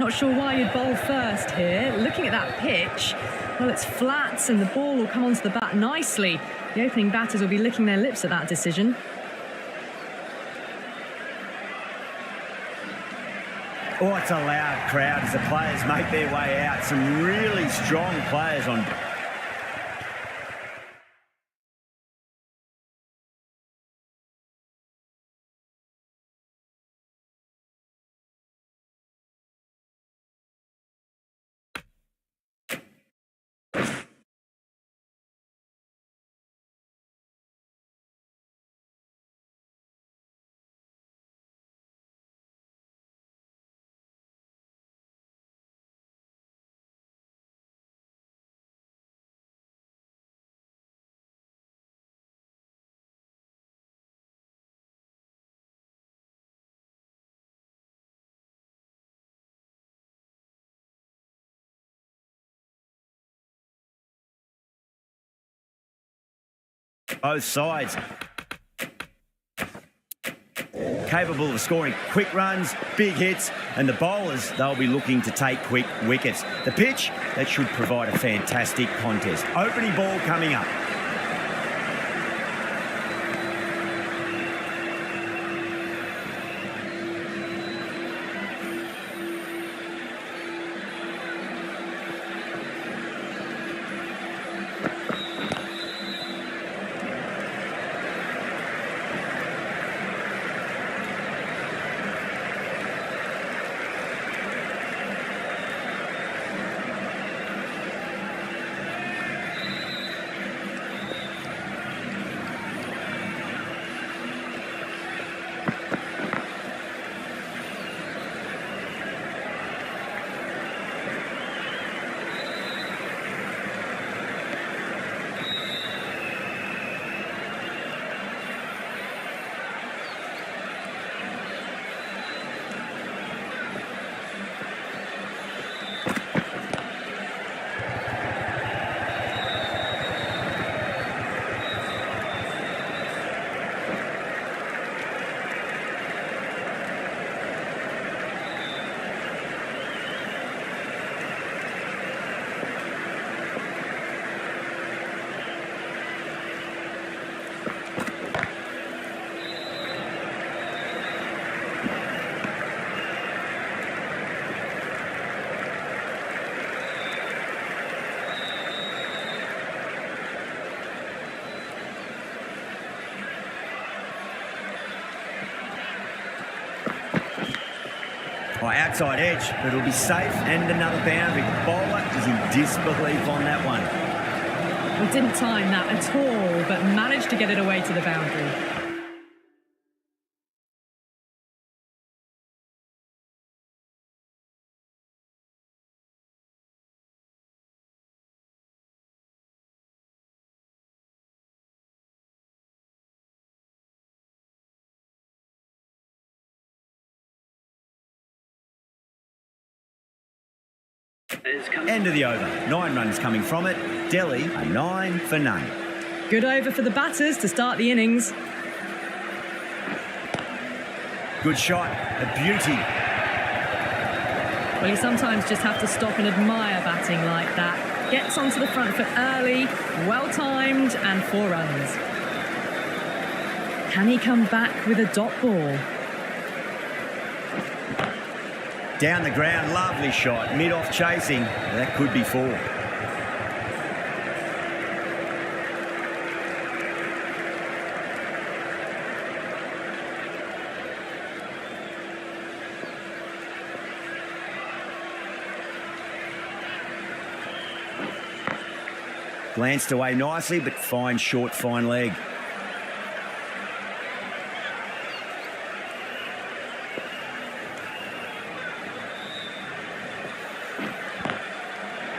Not sure why you'd bowl first here. Looking at that pitch, well, it's flat and the ball will come onto the bat nicely. The opening batters will be licking their lips at that decision. Oh, it's a loud crowd as the players make their way out. Some really strong players on. Both sides capable of scoring quick runs, big hits, and the bowlers, they'll be looking to take quick wickets. The pitch, that should provide a fantastic contest. Opening ball coming up. Outside edge, but it'll be safe and another boundary. The bowler is in disbelief on that one. We didn't time that at all, but managed to get it away to the boundary. End of the over. 9 runs coming from it. Delhi a 9 for none. Good over for the batters to start the innings. Good shot. A beauty. Well, you sometimes just have to stop and admire batting like that. Gets onto the front foot early, well-timed, and 4 runs. Can he come back with a dot ball? Down the ground, lovely shot. Mid-off chasing. That could be 4. Glanced away nicely, but fine short, fine leg.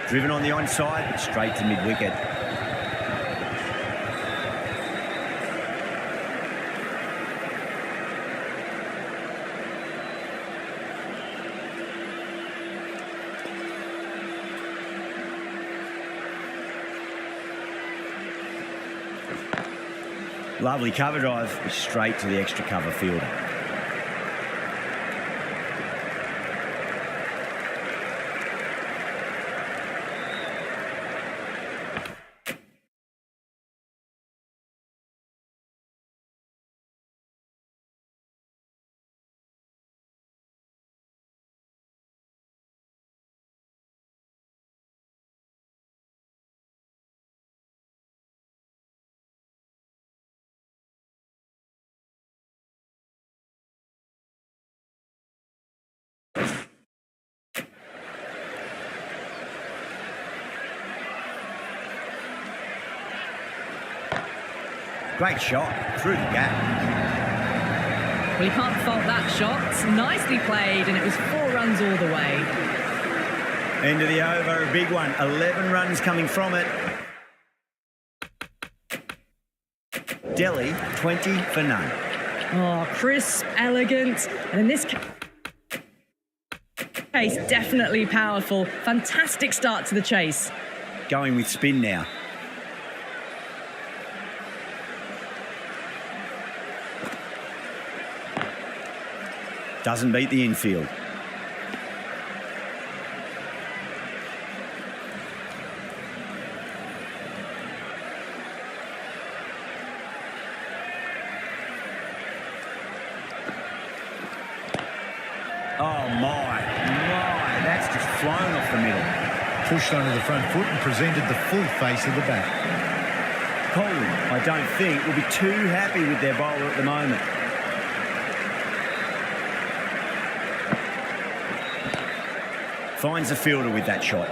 Driven on the onside, but straight to mid-wicket. Lovely cover drive, straight to the extra cover fielder. Great shot through the gap. Well, you can't fault that shot. Nicely played, and it was 4 runs all the way. End of the over, a big one. 11 runs coming from it. Delhi, 20 for none. Oh, crisp, elegant, and in this case, definitely powerful. Fantastic start to the chase. Going with spin now. Doesn't beat the infield. Oh, my, that's just flown off the middle. Pushed onto the front foot and presented the full face of the bat. Colin, I don't think, will be too happy with their bowler at the moment. Finds the fielder with that shot.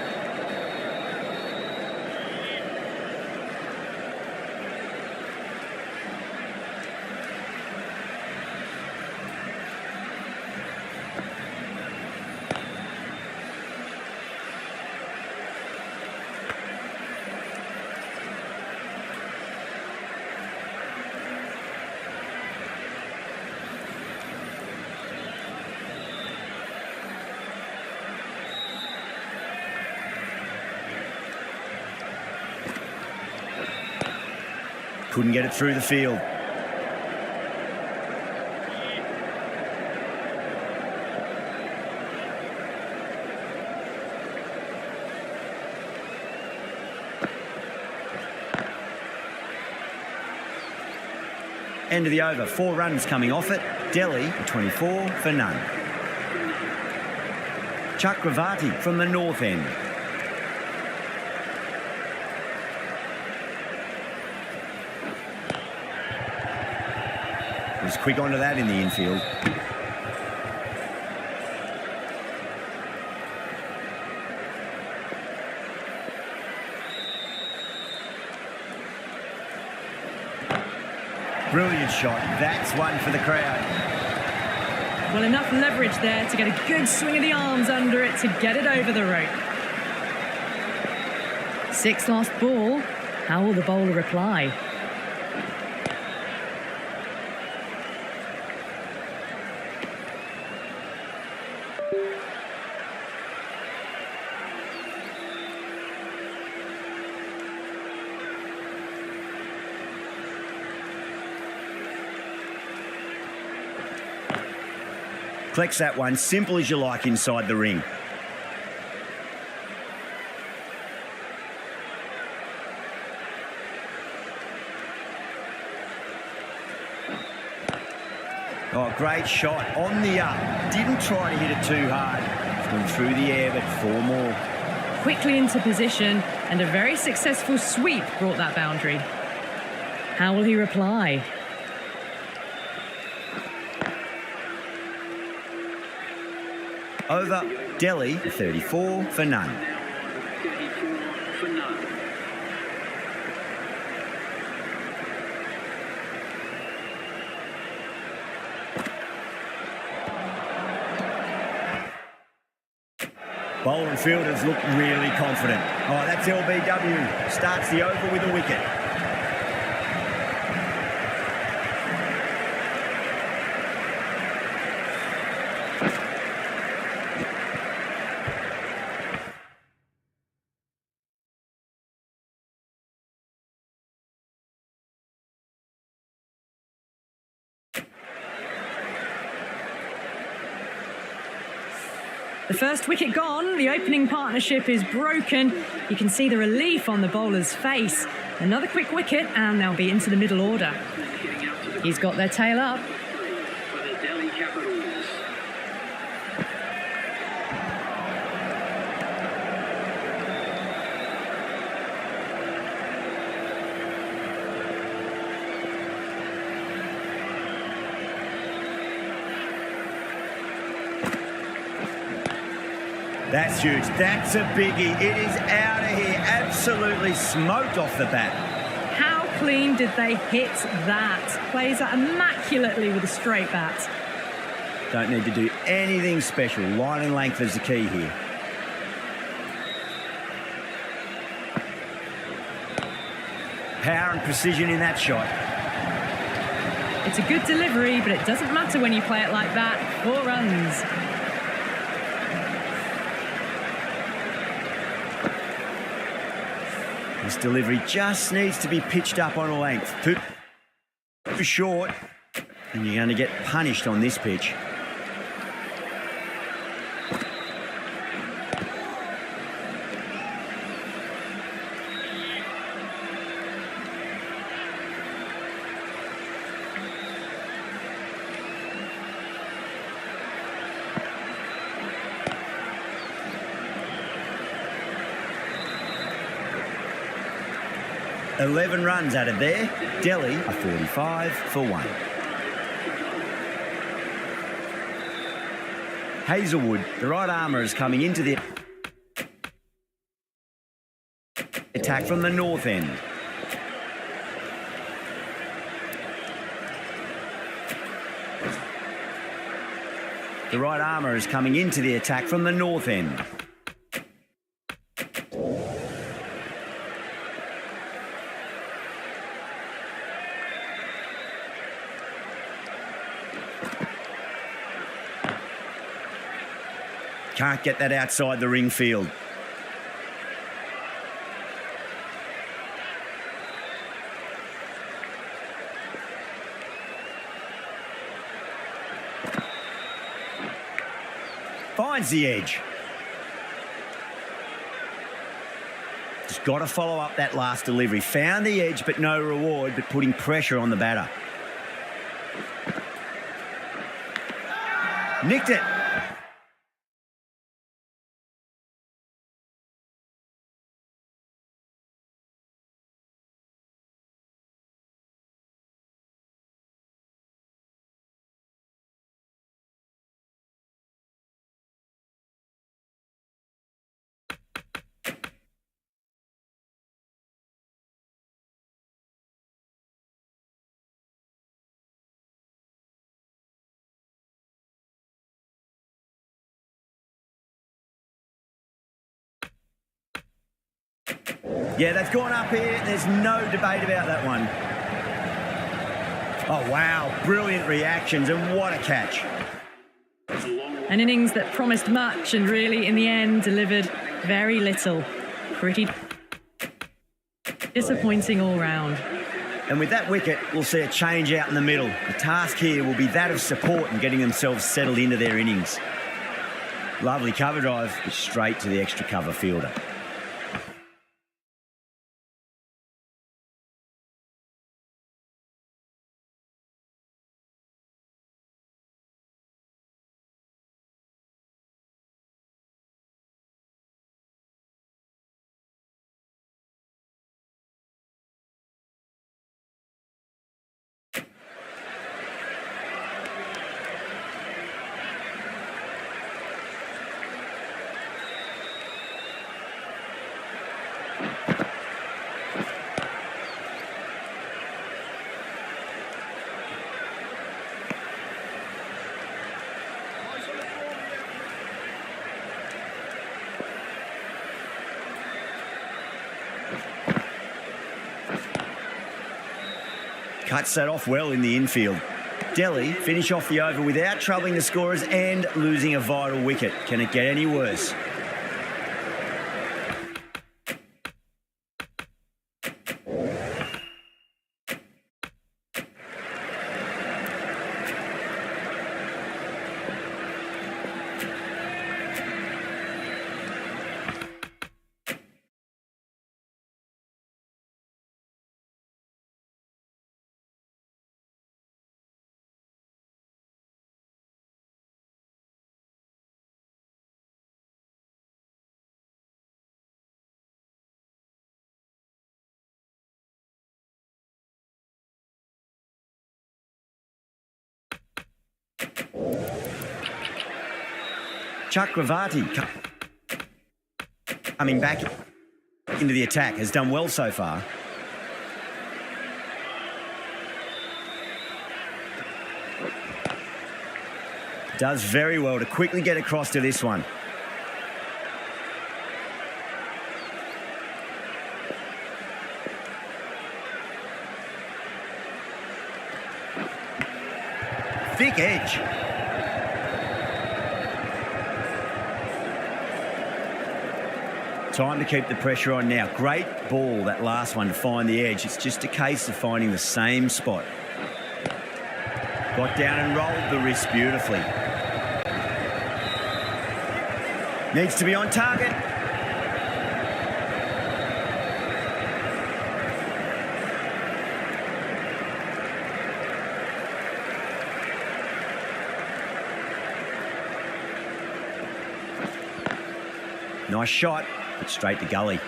Couldn't get it through the field. End of the over, 4 runs coming off it. Delhi, 24 for none. Chakravarti from the north end. Was quick onto that in the infield. Brilliant shot. That's one for the crowd. Well, enough leverage there to get a good swing of the arms under it to get it over the rope. 6th last ball. How will the bowler reply? Collects that one, simple as you like inside the ring. Oh, great shot on the up. Didn't try to hit it too hard. It's gone through the air, but 4 more. Quickly into position, and a very successful sweep brought that boundary. How will he reply? Over, Delhi, 34 for none. 34 for none. Bowler and fielders look really confident. Oh, that's LBW. Starts the over with a wicket. The first wicket gone, the opening partnership is broken. You can see the relief on the bowler's face. Another quick wicket and they'll be into the middle order. He's got their tail up. For the Delhi Capitals. That's huge. That's a biggie. It is out of here. Absolutely smoked off the bat. How clean did they hit that? Plays that immaculately with a straight bat. Don't need to do anything special. Line and length is the key here. Power and precision in that shot. It's a good delivery, but it doesn't matter when you play it like that. 4 runs. This delivery just needs to be pitched up on a length. Too short, and you're going to get punished on this pitch. $11 runs added there. Delhi are 45 for 1. Hazelwood, the right armour, is coming into the attack from the north end. The right armour is coming into the attack from the north end. Can't get that outside the ring field. Finds the edge. Just got to follow up that last delivery. Found the edge, but no reward, but putting pressure on the batter. Nicked it. Yeah, they've gone up here. There's no debate about that one. Oh, wow. Brilliant reactions, and what a catch. An innings that promised much and really, in the end, delivered very little. Pretty disappointing all round. And with that wicket, we'll see a change out in the middle. The task here will be that of support and getting themselves settled into their innings. Lovely cover drive, straight to the extra cover fielder. Cuts that off well in the infield. Delhi finish off the over without troubling the scorers and losing a vital wicket. Can it get any worse? Chakravarti coming back into the attack has done well so far. Does very well to quickly get across to this one. Thick edge. Time to keep the pressure on now. Great ball, that last one, to find the edge. It's just a case of finding the same spot. Got down and rolled the wrist beautifully. Needs to be on target. Nice shot, but straight to gully.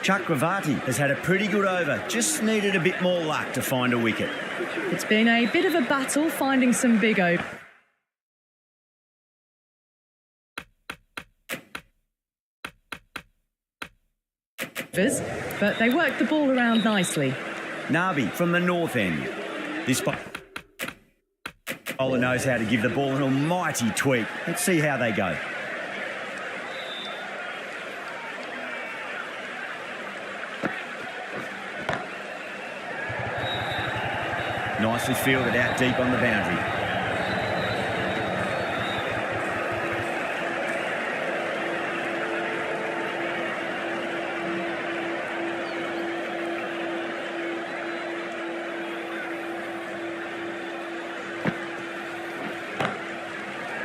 Chakravarti has had a pretty good over, just needed a bit more luck to find a wicket. It's been a bit of a battle finding some big overs, but they worked the ball around nicely. Nabi from the north end. This bowler knows how to give the ball an almighty tweak. Let's see how they go. Nicely fielded out deep on the boundary.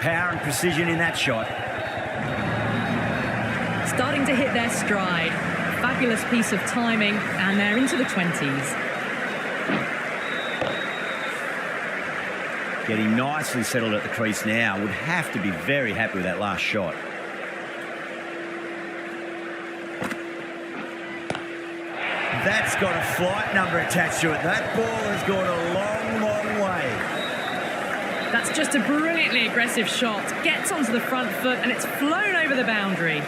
Power and precision in that shot. Starting to hit their stride. Fabulous piece of timing, and they're into the 20s. Getting nicely settled at the crease now. Would have to be very happy with that last shot. That's got a flight number attached to it. That ball has gone a long, long way. That's just a brilliantly aggressive shot. Gets onto the front foot and it's flown over the boundary.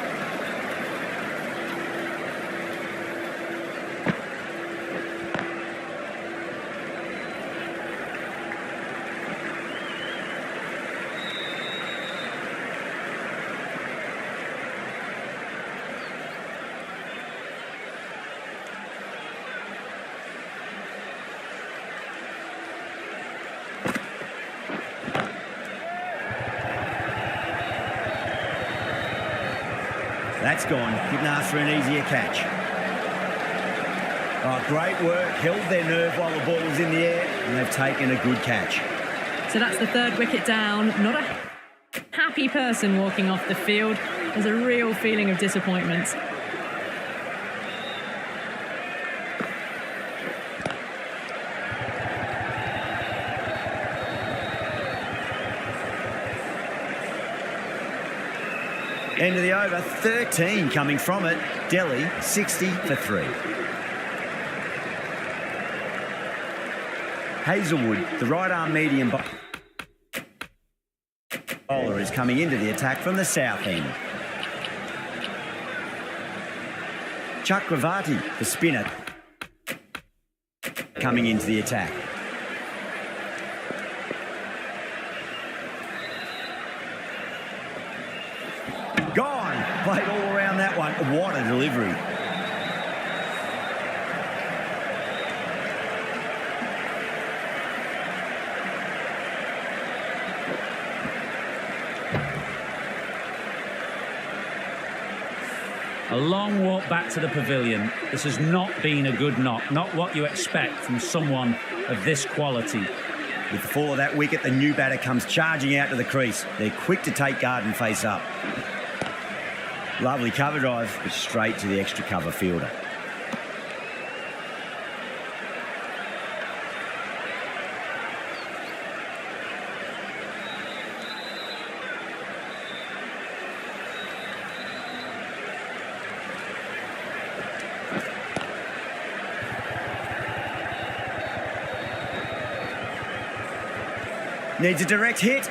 That's gone. Didn't ask for an easier catch. Oh, great work. Held their nerve while the ball was in the air, and they've taken a good catch. So that's the third wicket down. Not a happy person walking off the field. There's a real feeling of disappointment. End of the over, 13 coming from it. Delhi, 60 for 3. Hazelwood, the right-arm medium bowler, is coming into the attack from the south end. Chakravarti, the spinner, coming into the attack. Gone. Played all around that one. What a delivery. A long walk back to the pavilion. This has not been a good knock. Not what you expect from someone of this quality. With the fall of that wicket, the new batter comes charging out to the crease. They're quick to take guard and face up. Lovely cover drive, but straight to the extra cover fielder. Needs a direct hit.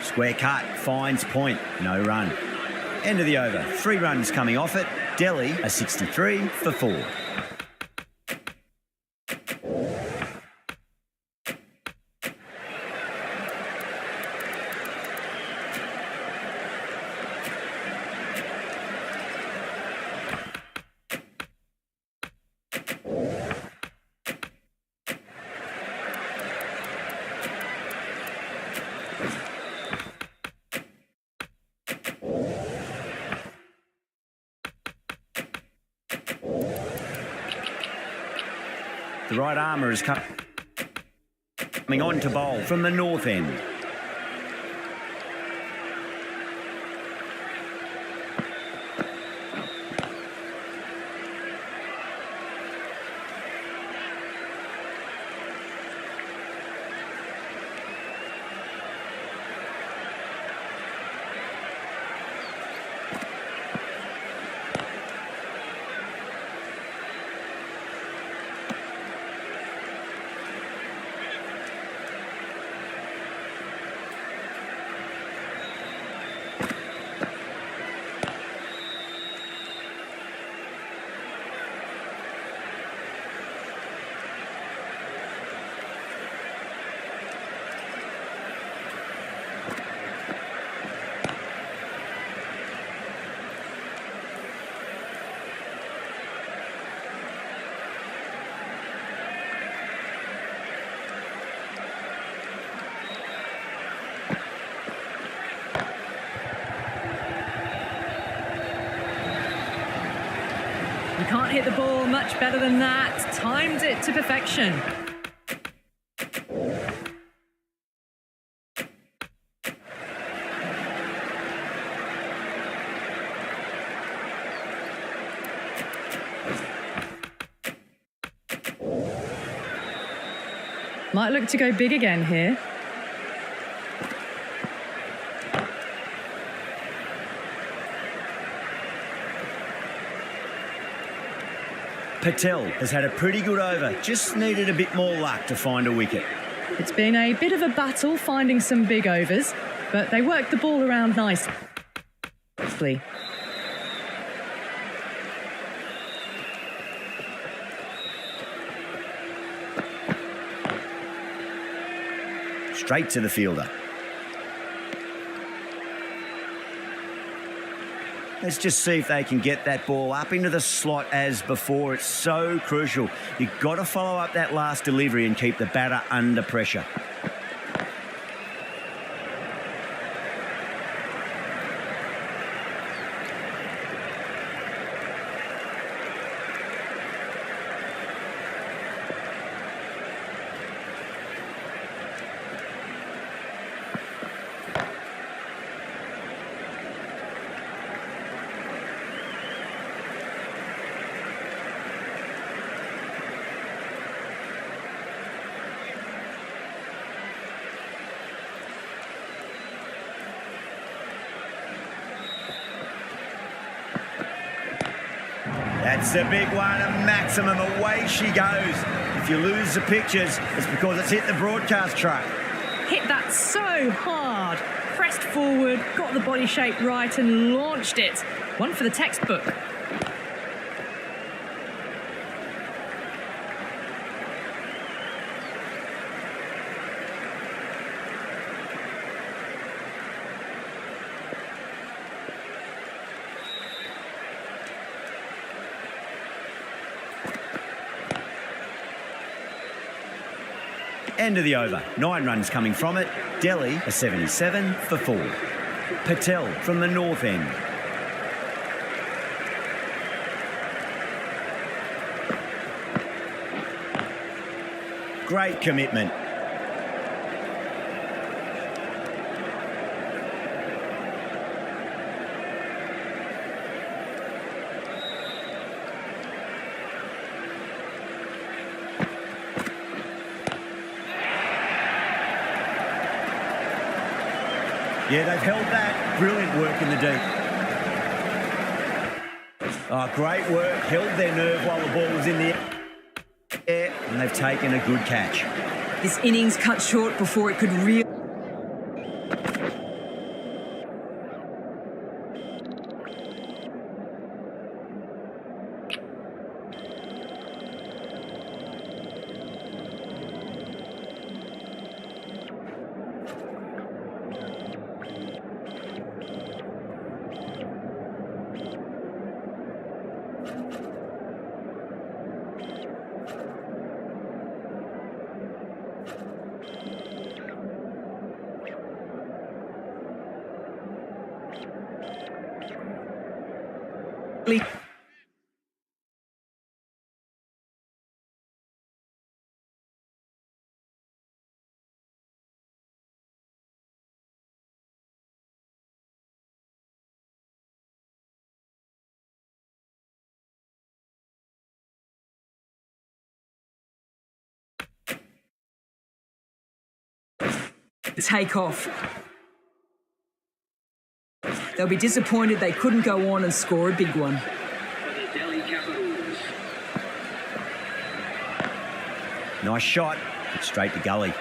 Square cut, finds point, no run. End of the over, 3 runs coming off it. Delhi a 63 for 4. The right armour is coming on to bowl from the north end. You can't hit the ball much better than that. Timed it to perfection. Might look to go big again here. Patel has had a pretty good over, just needed a bit more luck to find a wicket. It's been a bit of a battle finding some big overs, but they worked the ball around nicely. Straight to the fielder. Let's just see if they can get that ball up into the slot as before. It's so crucial. You've got to follow up that last delivery and keep the batter under pressure. That's a big one, a maximum. Away she goes. If you lose the pictures, it's because it's hit the broadcast truck. Hit that so hard. Pressed forward, got the body shape right and launched it. One for the textbook. End of the over. 9 runs coming from it. Delhi a 77 for 4. Patel from the north end. Great commitment. Yeah, they've held that. Brilliant work in the deep. Oh, great work. Held their nerve while the ball was in the air, and they've taken a good catch. This innings cut short before it could really... take off. They'll be disappointed they couldn't go on and score a big one. For the Delhi Capitals. Nice shot. Straight to gully.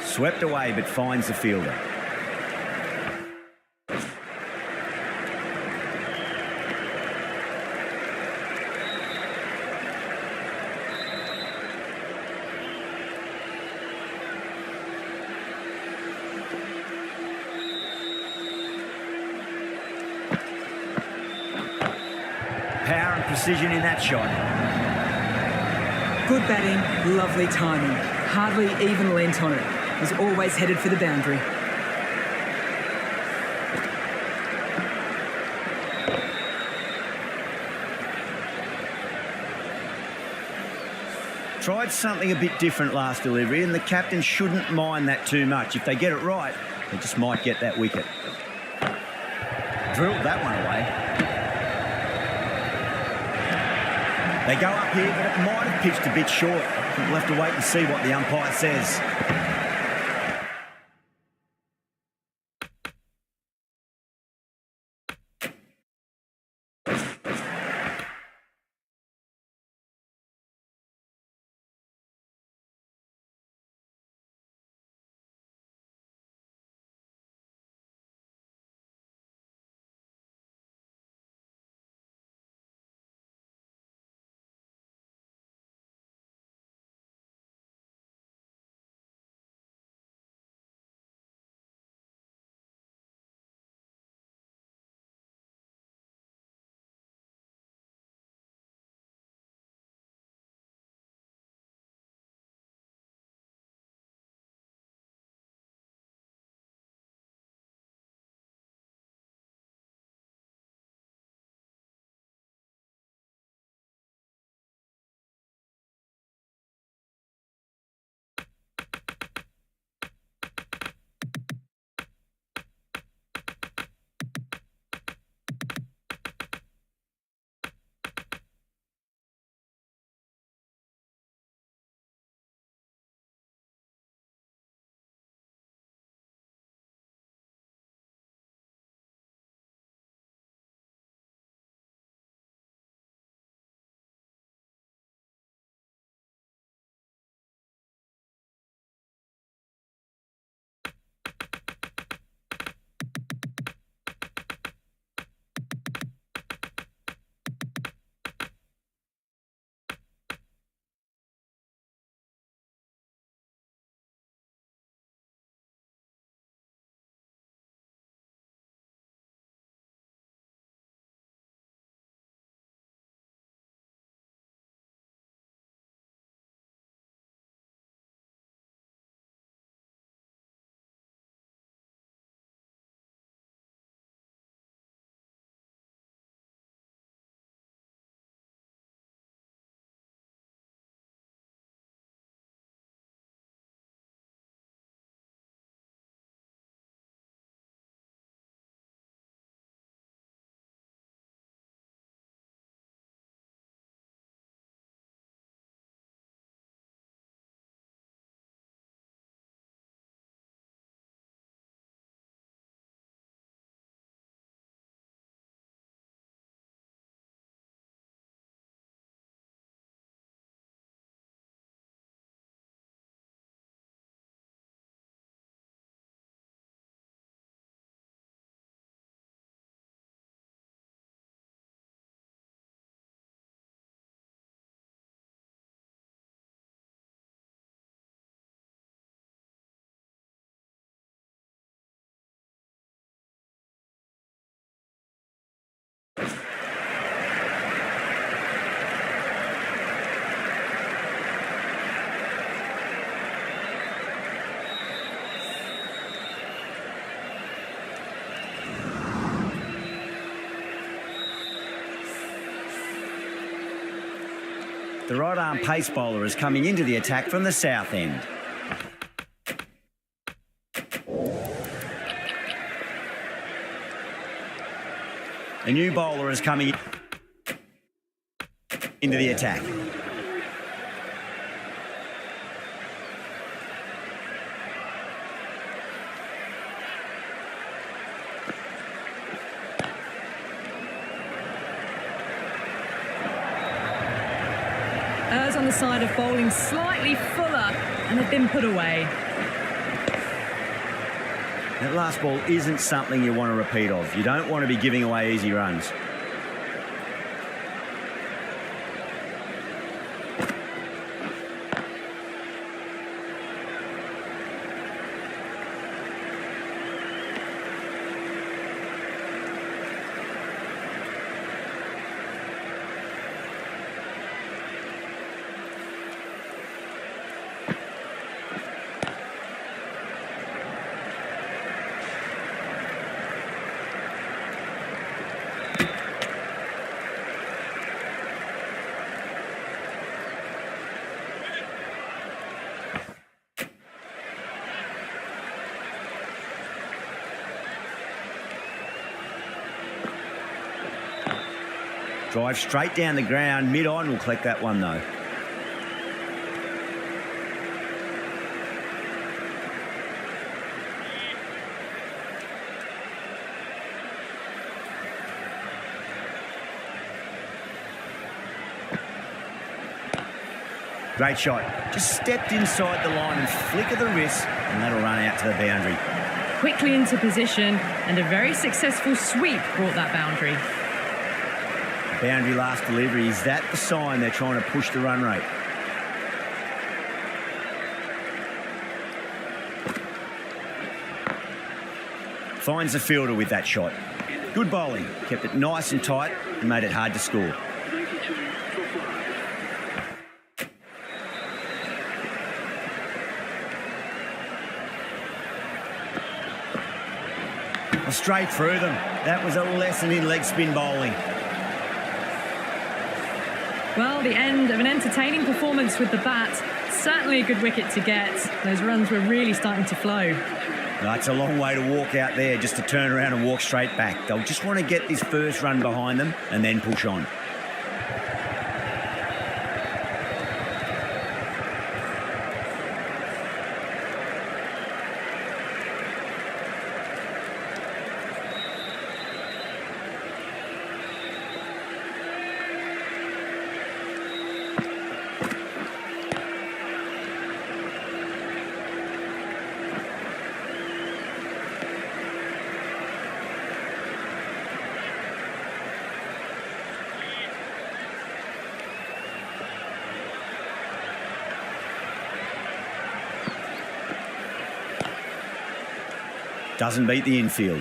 Swept away, but finds the fielder. Power and precision in that shot. Good batting, lovely timing. Hardly even lent on it. Was always headed for the boundary. Tried something a bit different last delivery, and the captain shouldn't mind that too much. If they get it right, they just might get that wicket. Drilled that one away. They go up here, but it might have pitched a bit short. We'll have to wait and see what the umpire says. The right-arm pace bowler is coming into the attack from the south end. A new bowler is coming into the attack. Errs on the side of bowling slightly fuller, and they've been put away. That last ball isn't something you want to repeat of. You don't want to be giving away easy runs. Drive straight down the ground, mid-on, will collect that one though. Great shot. Just stepped inside the line and flick of the wrist, and that'll run out to the boundary. Quickly into position, and a very successful sweep brought that boundary. Boundary last delivery, is that the sign they're trying to push the run rate? Finds the fielder with that shot. Good bowling, kept it nice and tight and made it hard to score. 92 for 5. Straight through them. That was a lesson in leg spin bowling. Well, the end of an entertaining performance with the bat. Certainly a good wicket to get. Those runs were really starting to flow. That's a long way to walk out there just to turn around and walk straight back. They'll just want to get this first run behind them and then push on. Doesn't beat the infield.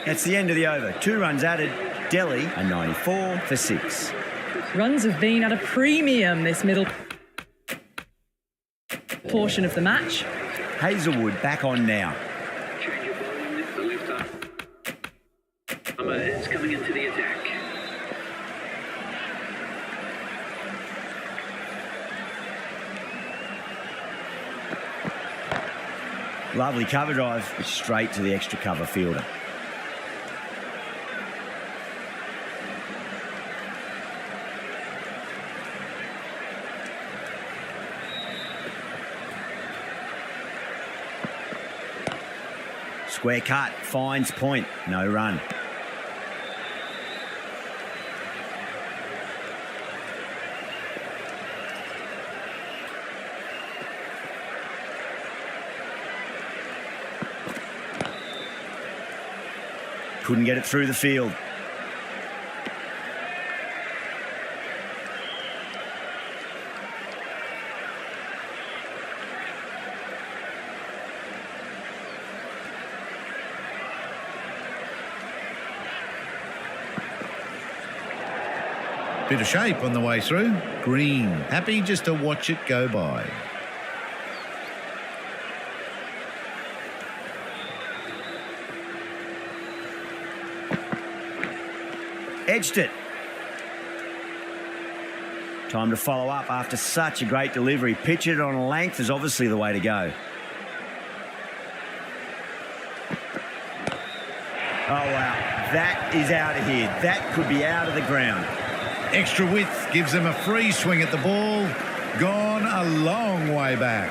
That's the end of the over. 2 runs added. Delhi a 94 for 6. Runs have been at a premium this middle portion of the match. Hazelwood back on now. Change of bowling, the left arm is coming into the attack. Lovely cover drive straight to the extra cover fielder. Square cut, finds point, no run. Couldn't get it through the field. Bit of shape on the way through. Green. Happy just to watch it go by. Edged it. Time to follow up after such a great delivery. Pitch it on length is obviously the way to go. Oh, wow. That is out of here. That could be out of the ground. Extra width gives them a free swing at the ball. Gone a long way back.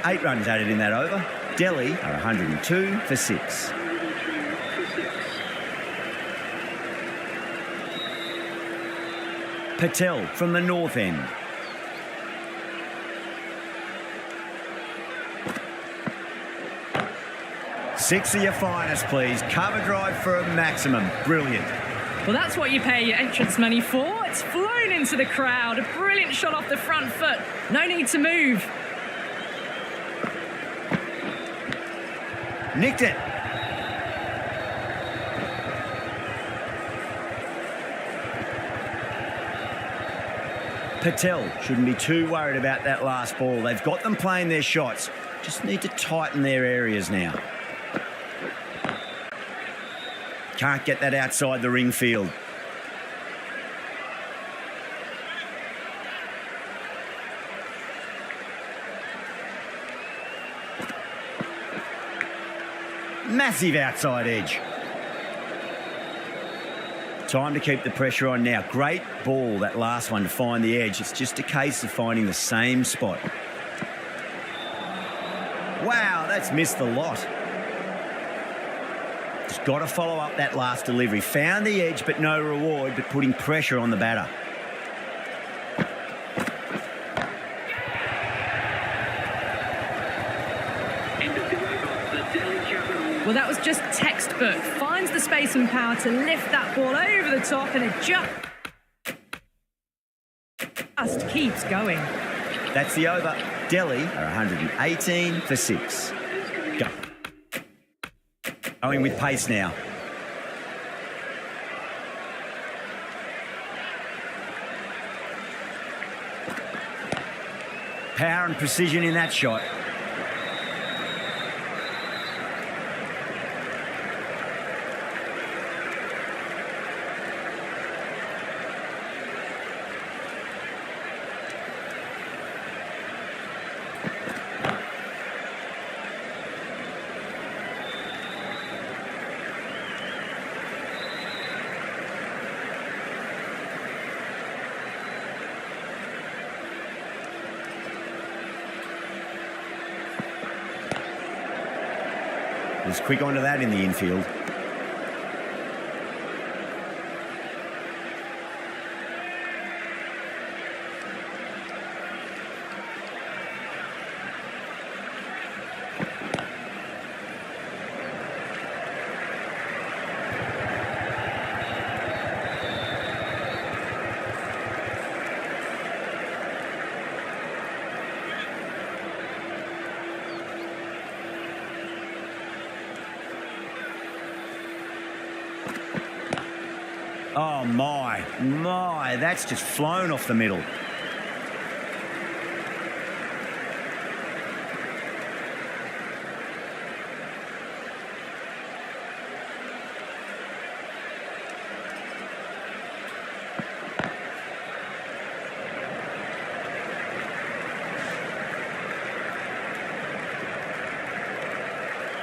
Eight runs added in that over. Delhi are 102 for 6. Patel from the north end. Six of your finest, please. Cover drive for a maximum. Brilliant. Well, that's what you pay your entrance money for. It's flown into the crowd. A brilliant shot off the front foot. No need to move. Nicked it. Patel shouldn't be too worried about that last ball. They've got them playing their shots. Just need to tighten their areas now. Can't get that outside the ring field. Massive outside edge. Time to keep the pressure on now. Great ball, that last one, to find the edge. It's just a case of finding the same spot. Wow, that's missed the lot. Just got to follow up that last delivery. Found the edge, but no reward, but putting pressure on the batter. Well, that was just textbook. Finds the space and power to lift that ball over the top, and it just keeps going. That's the over. Delhi are 118 for 6. Go. Going with pace now. Power and precision in that shot. Was quick onto that in the infield. Oh, my, that's just flown off the middle.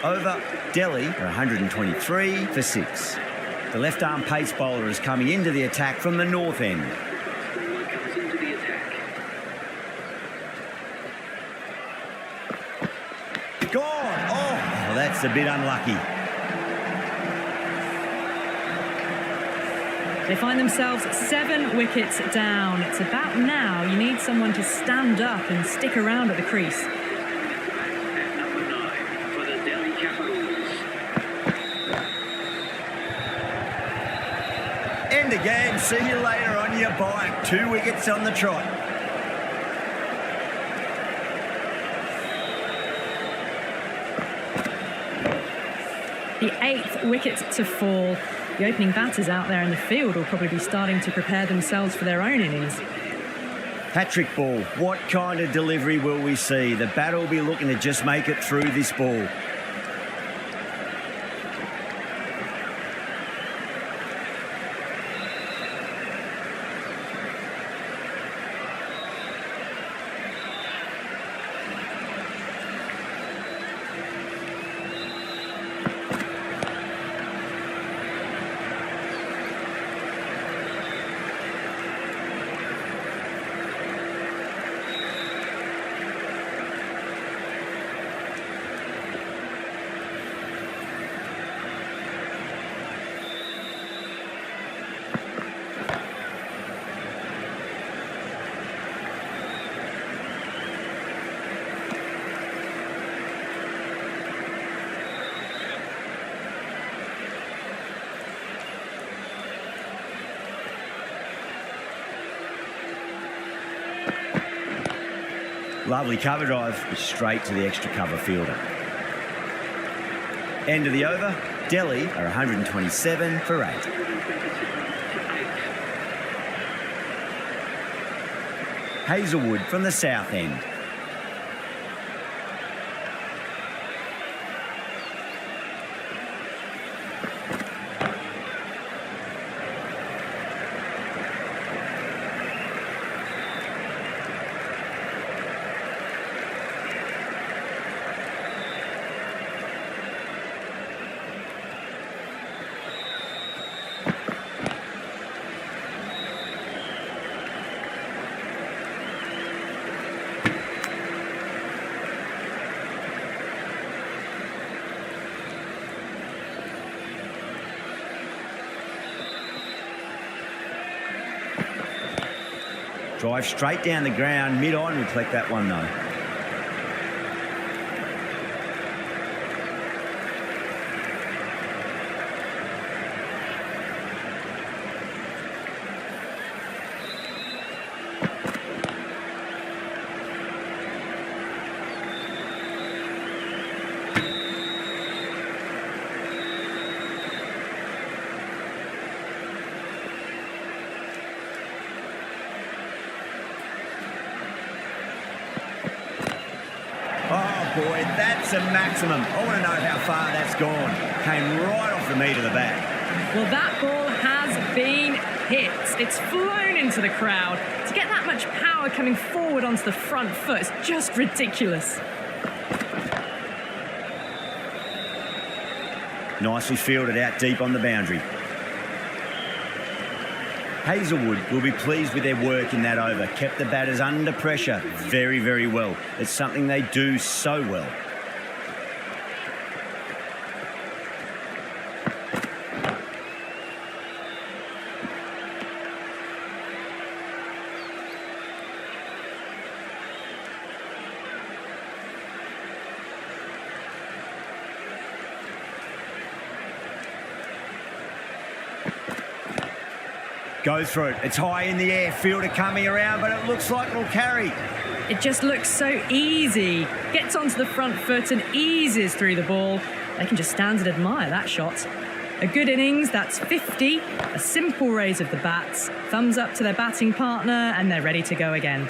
Over. Delhi are 123 for 6. The left-arm pace bowler is coming into the attack from the north end. Comes into the attack. Gone! Oh, that's a bit unlucky. They find themselves 7 wickets down. It's about now you need someone to stand up and stick around at the crease. At number 9 for the Delhi Capitals. End again. See you later on your bike. 2 wickets on the trot. the 8th wicket to fall. The opening batters out there in the field will probably be starting to prepare themselves for their own innings. Hat-trick ball. What kind of delivery will we see? The batter will be looking to just make it through this ball. Lovely cover drive, straight to the extra cover fielder. End of the over. Delhi are 127 for 8. Hazelwood from the south end. Drive straight down the ground, mid-on, we'll collect that one though. Oh boy, that's a maximum. I want to know how far that's gone. Came right off the meat of the bat. Well, that ball has been hit. It's flown into the crowd. To get that much power coming forward onto the front foot is just ridiculous. Nicely fielded out deep on the boundary. Hazelwood will be pleased with their work in that over. Kept the batters under pressure very, very well. It's something they do so well. Goes through it. It's high in the air. Fielder coming around, but it looks like it'll carry. It just looks so easy. Gets onto the front foot and eases through the ball. They can just stand and admire that shot. A good innings, that's 50. A simple raise of the bats. Thumbs up to their batting partner, and they're ready to go again.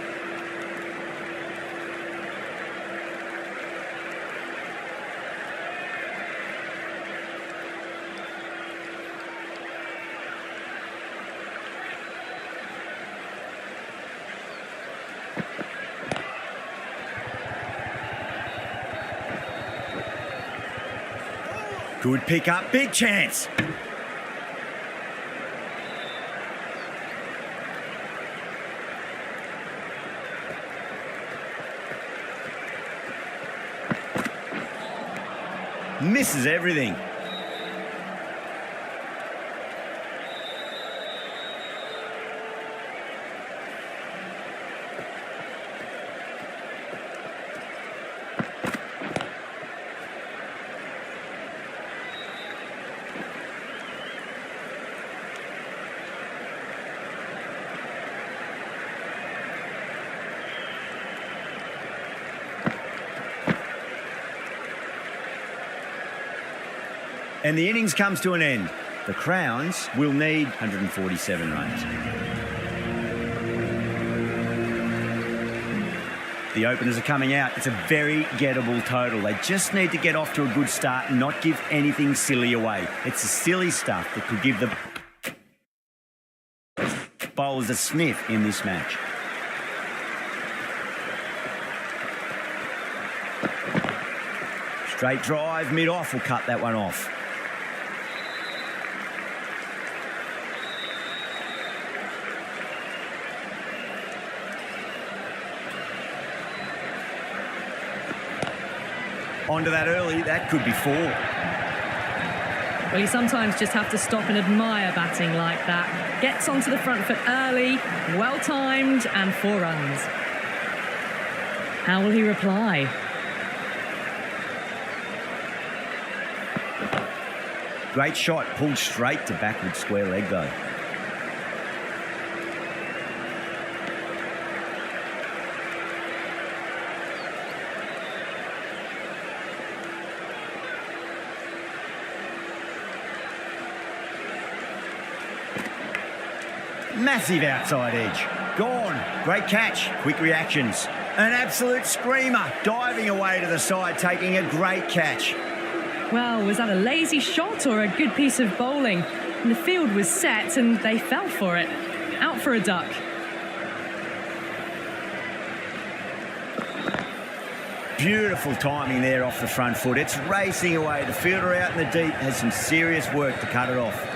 Good pick up, big chance. Misses everything. And the innings comes to an end. The Crowns will need 147 runs. The openers are coming out. It's a very gettable total. They just need to get off to a good start and not give anything silly away. It's the silly stuff that could give the bowlers a sniff in this match. Straight drive, mid-off will cut that one off. Onto that early, that could be 4. Well, you sometimes just have to stop and admire batting like that. Gets onto the front foot early, well-timed, and 4 runs. How will he reply? Great shot, pulled straight to backward square leg though. Massive outside edge. Gone. Great catch. Quick reactions. An absolute screamer. Diving away to the side, taking a great catch. Well, was that a lazy shot or a good piece of bowling? And the field was set and they fell for it. Out for a duck. Beautiful timing there off the front foot. It's racing away. The fielder out in the deep has some serious work to cut it off.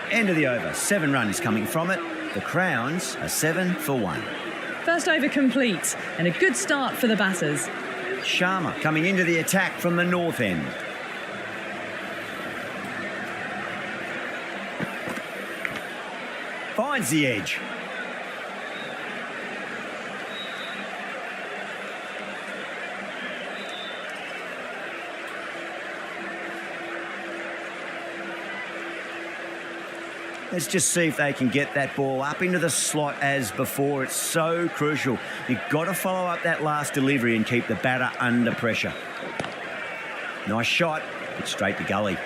End of the over. 7 runs coming from it. The Crowns are 7 for 1. First over complete and a good start for the batters. Sharma coming into the attack from the north end. Finds the edge. Let's just see if they can get that ball up into the slot as before. It's so crucial. You've got to follow up that last delivery and keep the batter under pressure. Nice shot, but straight to gully.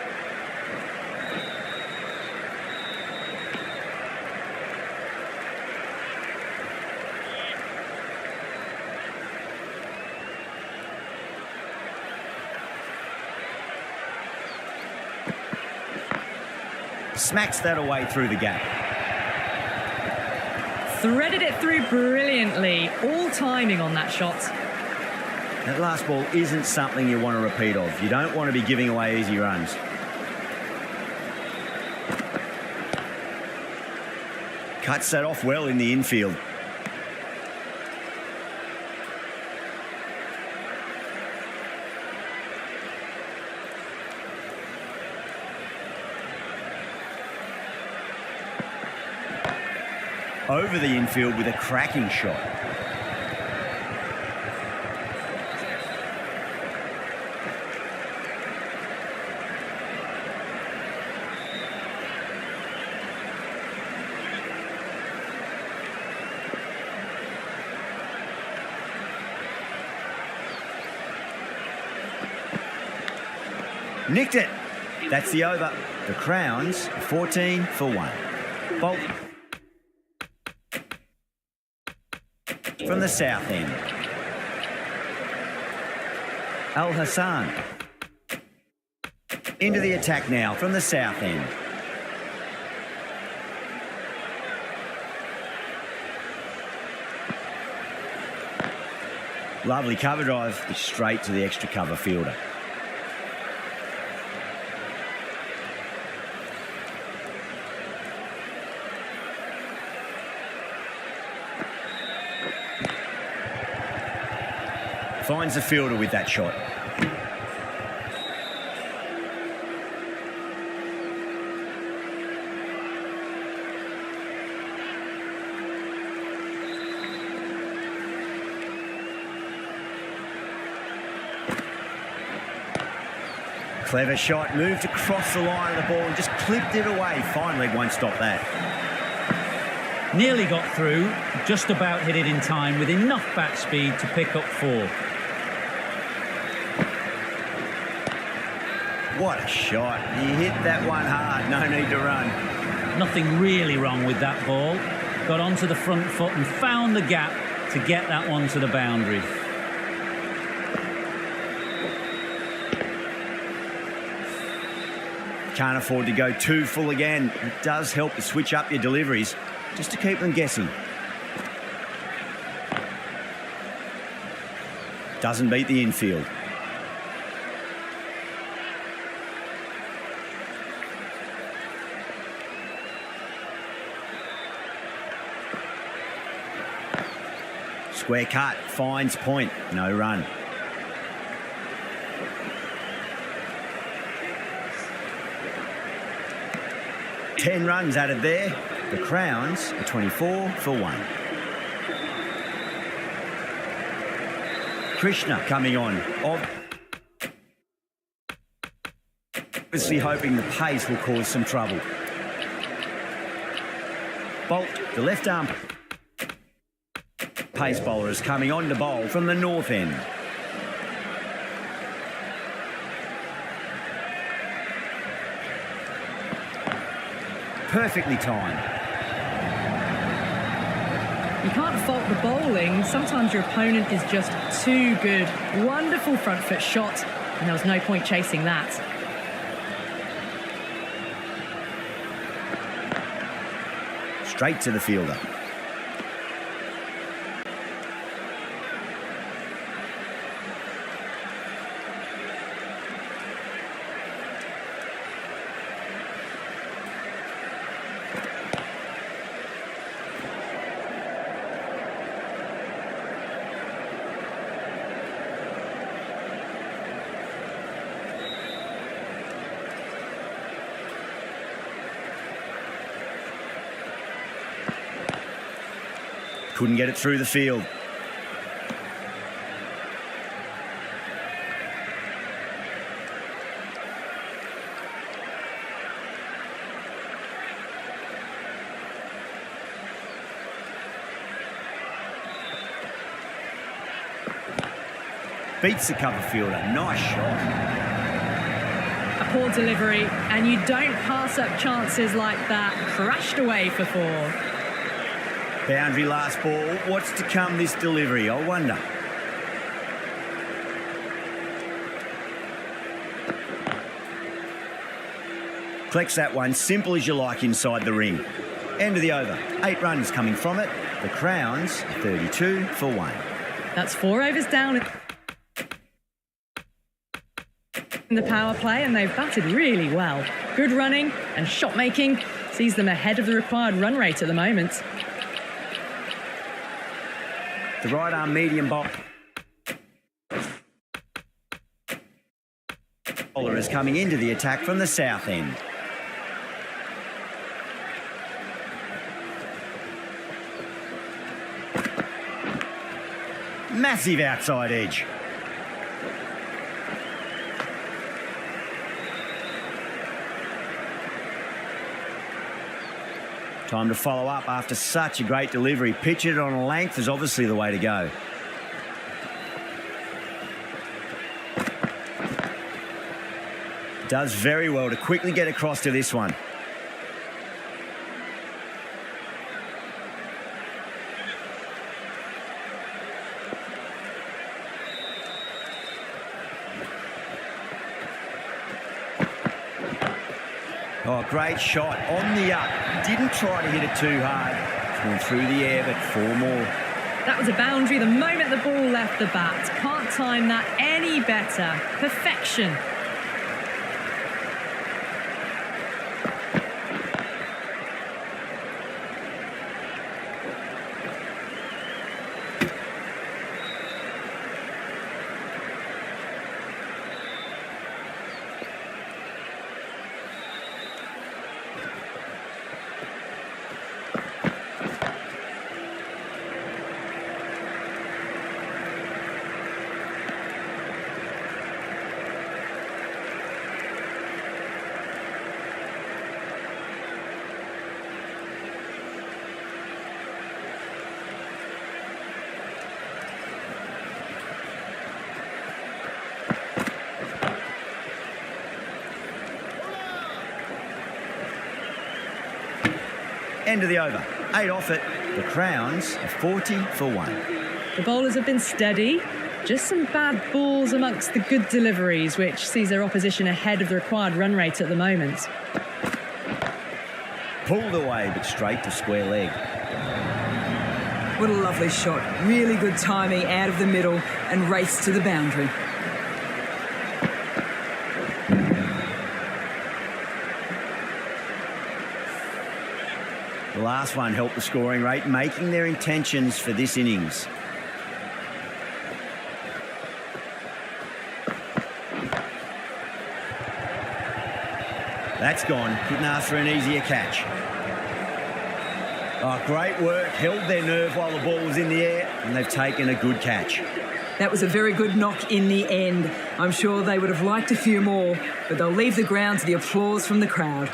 Smacks that away through the gap. Threaded it through brilliantly. All timing on that shot. That last ball isn't something you want to repeat of. You don't want to be giving away easy runs. Cuts that off well in the infield. Over the infield with a cracking shot. Nicked it. That's the over. The Crowns 14 for 1. Bolt from the south end. Al Hassan into the attack now from the south end. Lovely cover drive straight to the extra cover fielder. Finds the fielder with that shot. Clever shot, moved across the line of the ball and just clipped it away. Finally won't stop that. Nearly got through, just about hit it in time with enough bat speed to pick up 4. What a shot. He hit that one hard, no need to run. Nothing really wrong with that ball. Got onto the front foot and found the gap to get that one to the boundary. Can't afford to go too full again. It does help to switch up your deliveries just to keep them guessing. Doesn't beat the infield. Square cut, finds point, no run. Ten runs added there. The Crowns are 24 for 1. Krishna coming on. Obviously hoping the pace will cause some trouble. Bolt, the left arm pace bowler, is coming on to bowl from the north end. Perfectly timed. You can't fault the bowling. Sometimes your opponent is just too good. Wonderful front foot shot, and there was no point chasing that. Straight to the fielder. Couldn't get it through the field. Beats the cover fielder. Nice shot. A poor delivery, and you don't pass up chances like that. Crashed away for 4. Boundary last ball. What's to come this delivery, I wonder. Collects that one, simple as you like inside the ring. End of the over. 8 runs coming from it. The Crowns, 32 for 1. That's 4 overs down in the power play, and they've batted really well. Good running and shot making sees them ahead of the required run rate at the moment. The right arm medium bowler is coming into the attack from the south end. Massive outside edge. Time to follow up after such a great delivery. Pitch it on a length is obviously the way to go. Does very well to quickly get across to this one. Oh, great shot on the up. Didn't try to hit it too hard. Went through the air, but 4 more. That was a boundary the moment the ball left the bat. Can't time that any better. Perfection. End of the over. 8 off it. The Crowns are 40 for 1. The bowlers have been steady. Just some bad balls amongst the good deliveries, which sees their opposition ahead of the required run rate at the moment. Pulled away, but straight to square leg. What a lovely shot. Really good timing out of the middle and race to the boundary. The last one helped the scoring rate, making their intentions for this innings. That's gone. Couldn't ask for an easier catch. Oh, great work. Held their nerve while the ball was in the air, and they've taken a good catch. That was a very good knock in the end. I'm sure they would have liked a few more, but they'll leave the ground to the applause from the crowd.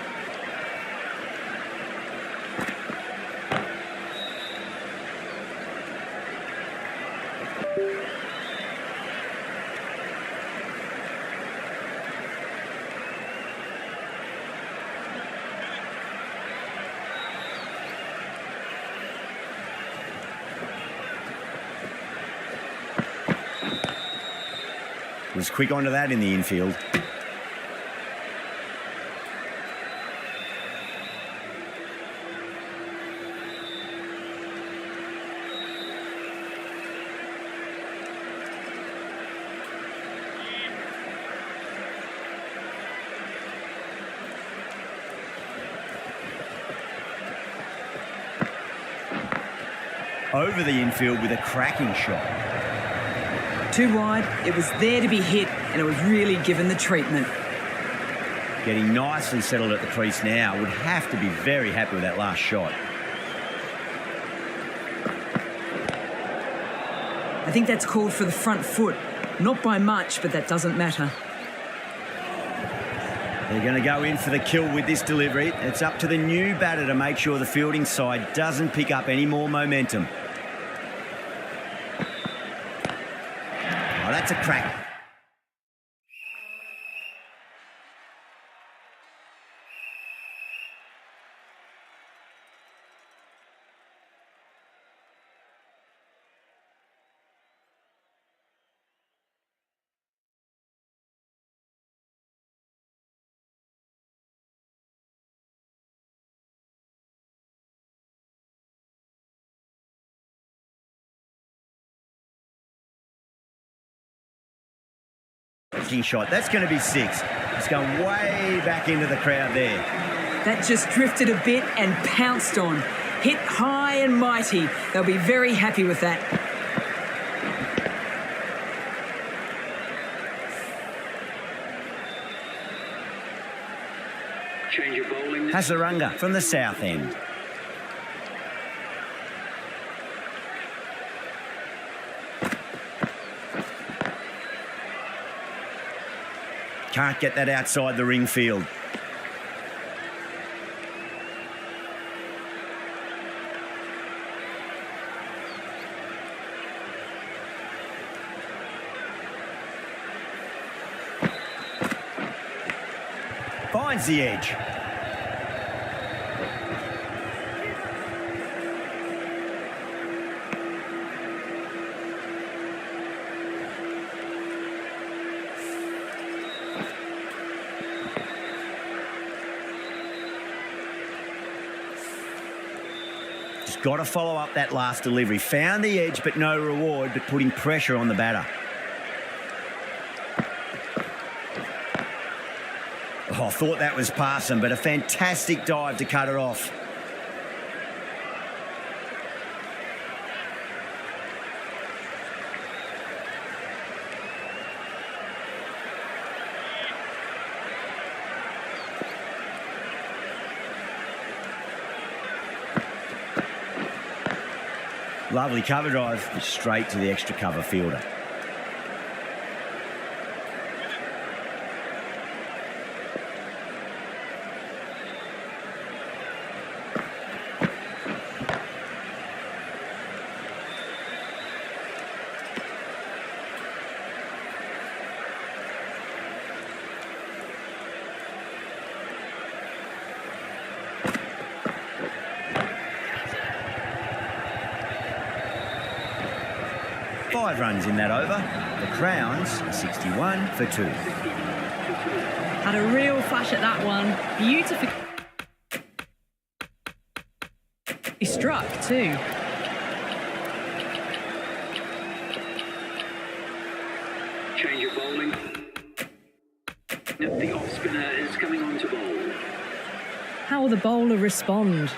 Was quick onto that in the infield. Over the infield with a cracking shot. Too wide, it was there to be hit, and it was really given the treatment. Getting nicely settled at the crease now. Would have to be very happy with that last shot. I think that's called for the front foot. Not by much, but that doesn't matter. They're going to go in for the kill with this delivery. It's up to the new batter to make sure the fielding side doesn't pick up any more momentum. Oh, that's a crack. Shot. That's going to be 6. It's going way back into the crowd there. That just drifted a bit and pounced on. Hit high and mighty. They'll be very happy with that. Change of bowling. Hasaranga from the south end. Can't get that outside the ring field. Finds the edge. Just got to follow up that last delivery. Found the edge, but no reward, but putting pressure on the batter. Oh, I thought that was past him, but a fantastic dive to cut it off. Lovely cover drive, straight to the extra cover fielder. 5 runs in that over. The Crowns are 61 for 2. Had a real flash at that one. Beautifully struck too. Change of bowling. The off spinner is coming on to bowl. How will the bowler respond?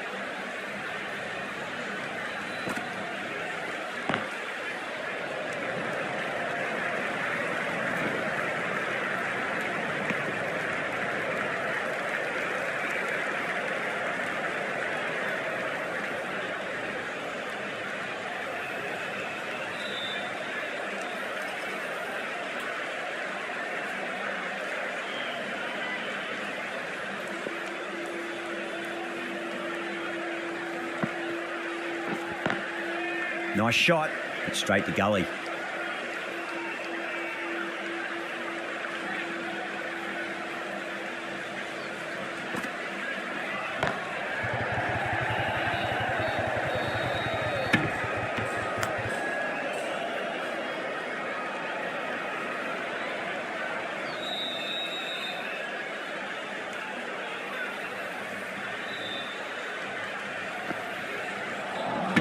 Nice shot, but straight to gully.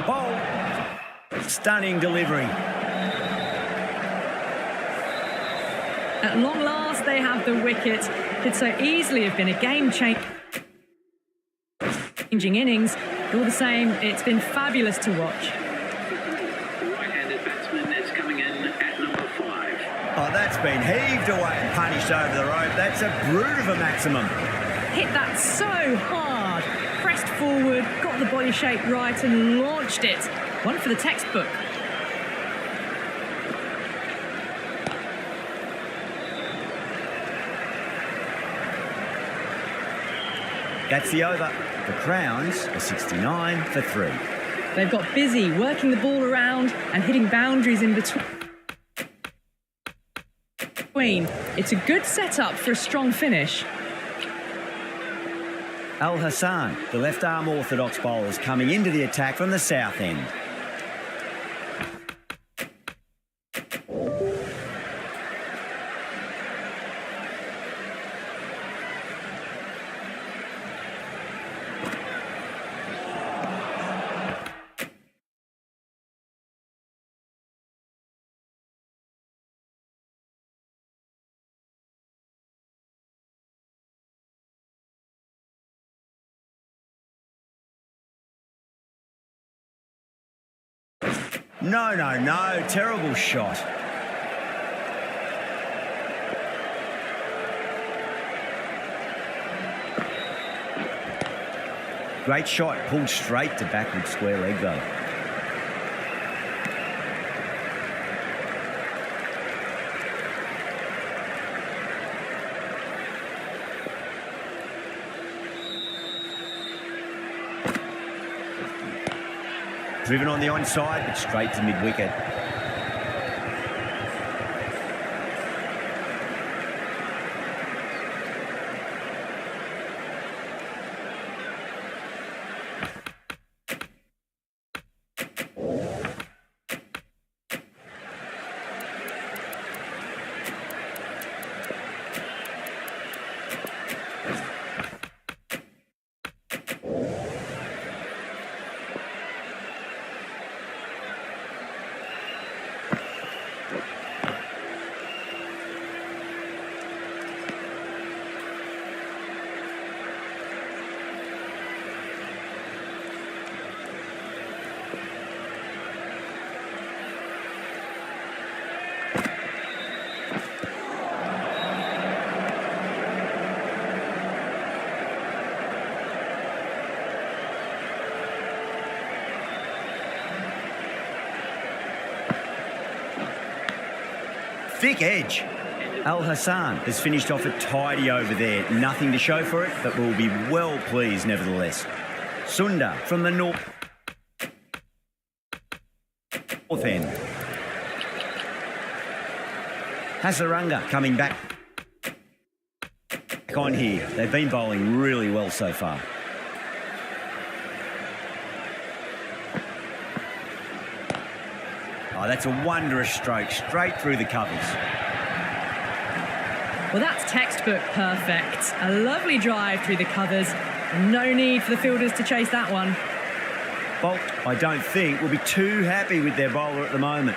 Ball. Stunning delivery. At long last, they have the wicket. Could so easily have been a game-changing innings. All the same, it's been fabulous to watch. The right-handed batsman is coming in at number 5. Oh, that's been heaved away and punished over the rope. That's a brute of a maximum. Hit that so hard. Pressed forward, got the body shape right and launched it. One for the textbook. That's the over. The Crowns are 69 for 3. They've got busy working the ball around and hitting boundaries in between. It's a good setup for a strong finish. Al Hassan, the left-arm orthodox bowler, is coming into the attack from the south end. No. Terrible shot. Great shot. Pulled straight to backward square leg, though. Driven on the onside, but straight to mid-wicket. Thick edge. Al Hassan has finished off a tidy over there. Nothing to show for it, but will be well pleased nevertheless. Sundar from the north end. Hasaranga coming back on here. They've been bowling really well so far. Oh, that's a wondrous stroke, straight through the covers. Well, that's textbook perfect. A lovely drive through the covers. And no need for the fielders to chase that one. Bolt, I don't think, will be too happy with their bowler at the moment.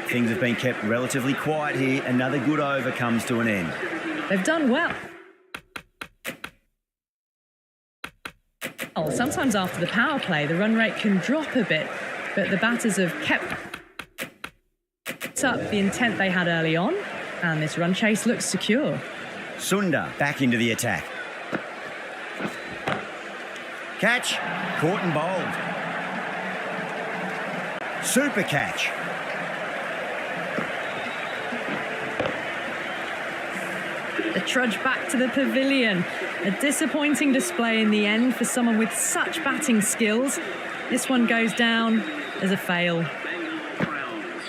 Things have been kept relatively quiet here. Another good over comes to an end. They've done well. Oh, sometimes after the power play, the run rate can drop a bit, but the batters have kept up the intent they had early on, and this run chase looks secure. Sundar back into the attack. Catch, caught and bowled. Super catch. The trudge back to the pavilion. A disappointing display in the end for someone with such batting skills. This one goes down as a fail. Bangalore Crowns.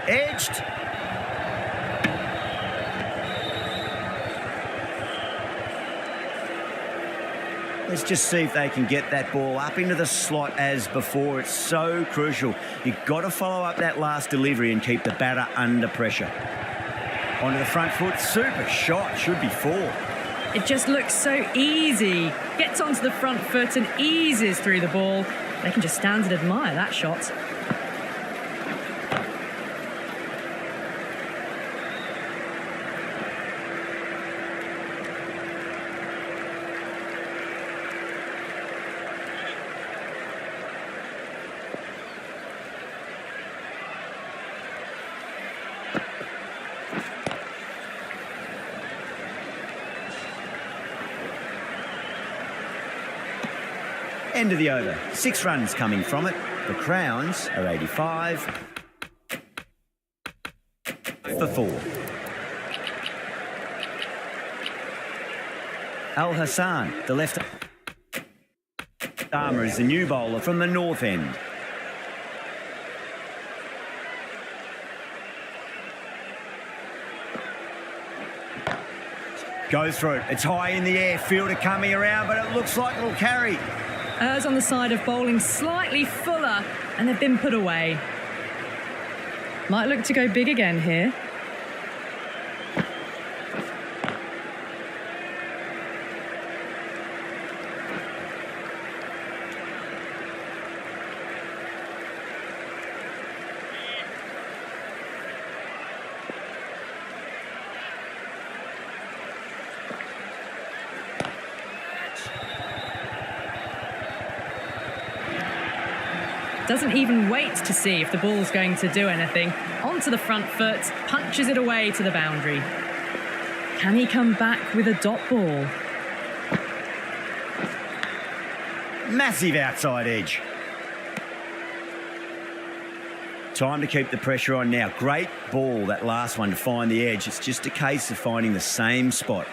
Edged. Let's just see if they can get that ball up into the slot as before. It's so crucial. You've got to follow up that last delivery and keep the batter under pressure. Onto the front foot. Super shot. Should be 4. It just looks so easy. Gets onto the front foot and eases through the ball. They can just stand and admire that shot. End of the over. 6 runs coming from it. The Crowns are 85 for 4. Al Hassan, the left armour, is the new bowler from the north end. Goes through it. It's high in the air. Fielder coming around, but it looks like it'll carry. Errs on the side of bowling slightly fuller, and they've been put away. Might look to go big again here. Doesn't even wait to see if the ball's going to do anything. Onto the front foot, punches it away to the boundary. Can he come back with a dot ball? Massive outside edge. Time to keep the pressure on now. Great ball, that last one, to find the edge. It's just a case of finding the same spot.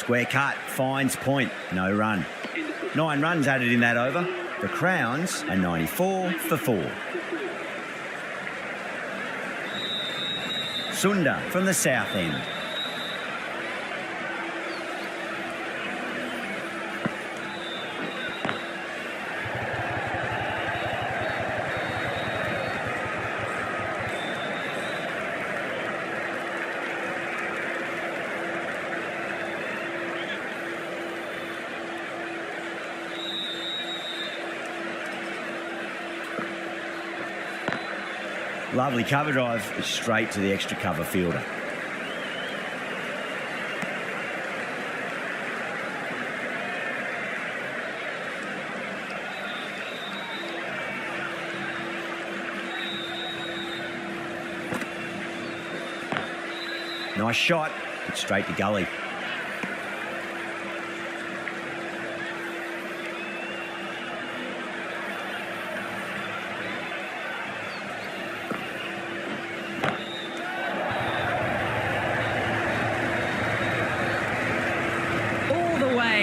Square cut, finds point, no run. 9 runs added in that over. The Crowns are 94 for 4. Sunda from the south end. Lovely cover drive straight to the extra cover fielder. Nice shot, it's straight to gully.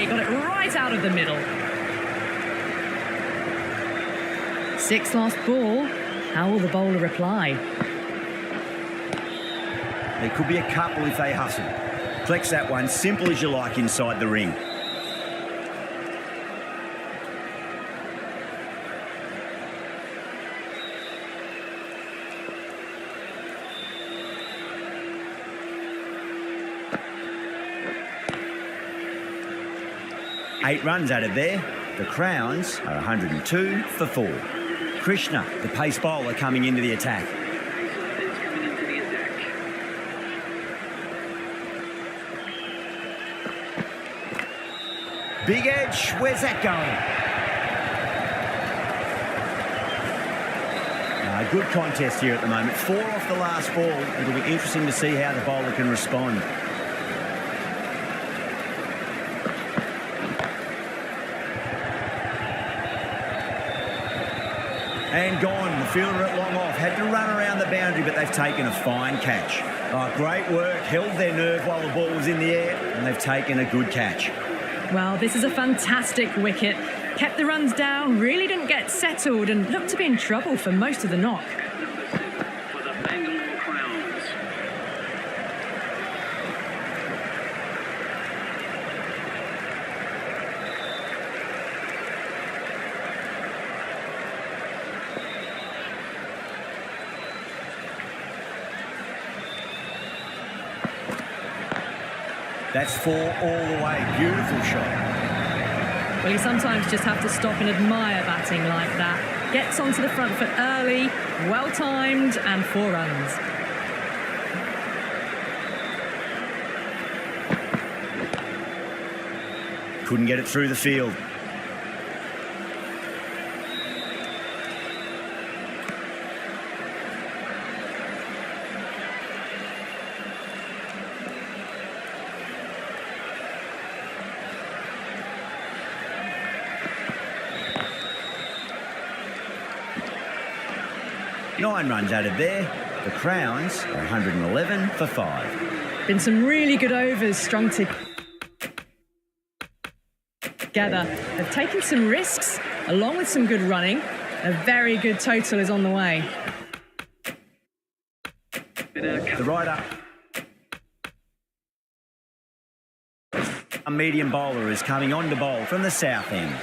Got it right out of the middle. 6 last ball. How will the bowler reply? There could be a couple if they hustle. Collects that one, simple as you like, inside the ring. Eight runs added there. The Crowns are 102 for 4. Krishna, the pace bowler, coming into the attack. Big edge, where's that going? Good contest here at the moment. 4 off the last ball. It'll be interesting to see how the bowler can respond. And gone. The fielder at long off. Had to run around the boundary, but they've taken a fine catch. Oh, great work. Held their nerve while the ball was in the air, and they've taken a good catch. Well, this is a fantastic wicket. Kept the runs down, really didn't get settled, and looked to be in trouble for most of the knock. For the Bangalore Crowns. That's 4 all the way. Beautiful shot. Well, you sometimes just have to stop and admire batting like that. Gets onto the front foot early, well-timed, and 4 runs. Couldn't get it through the field. Nine runs added there. The Crowns are 111 for 5. Been some really good overs strung together. They've taken some risks, along with some good running. A very good total is on the way. The rider. A medium bowler is coming on to bowl from the south end.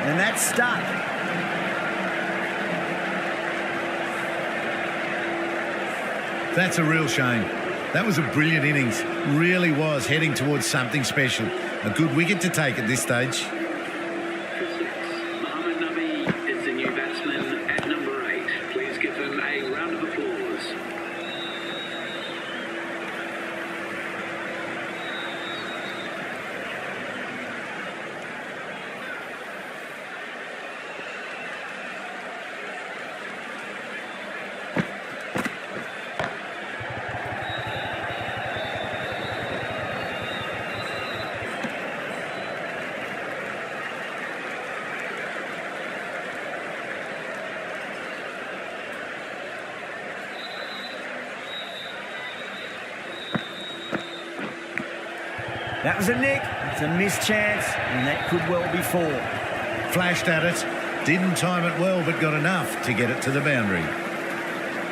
And that's stuck. That's a real shame. That was a brilliant innings. Really was heading towards something special. A good wicket to take at this stage. Mohammad Nabi is the new batsman at number 8. Please give him a round of applause. That was a nick. It's a missed chance, and that could well be 4. Flashed at it, didn't time it well, but got enough to get it to the boundary.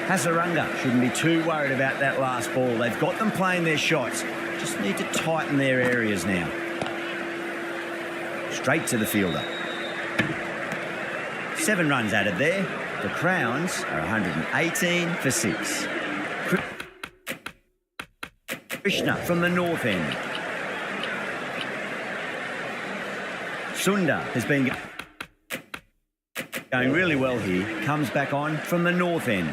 Hasaranga shouldn't be too worried about that last ball. They've got them playing their shots. Just need to tighten their areas now. Straight to the fielder. 7 runs added there. The Crowns are 118 for 6. Krishna from the north end. Sunda has been going really well here. Comes back on from the north end.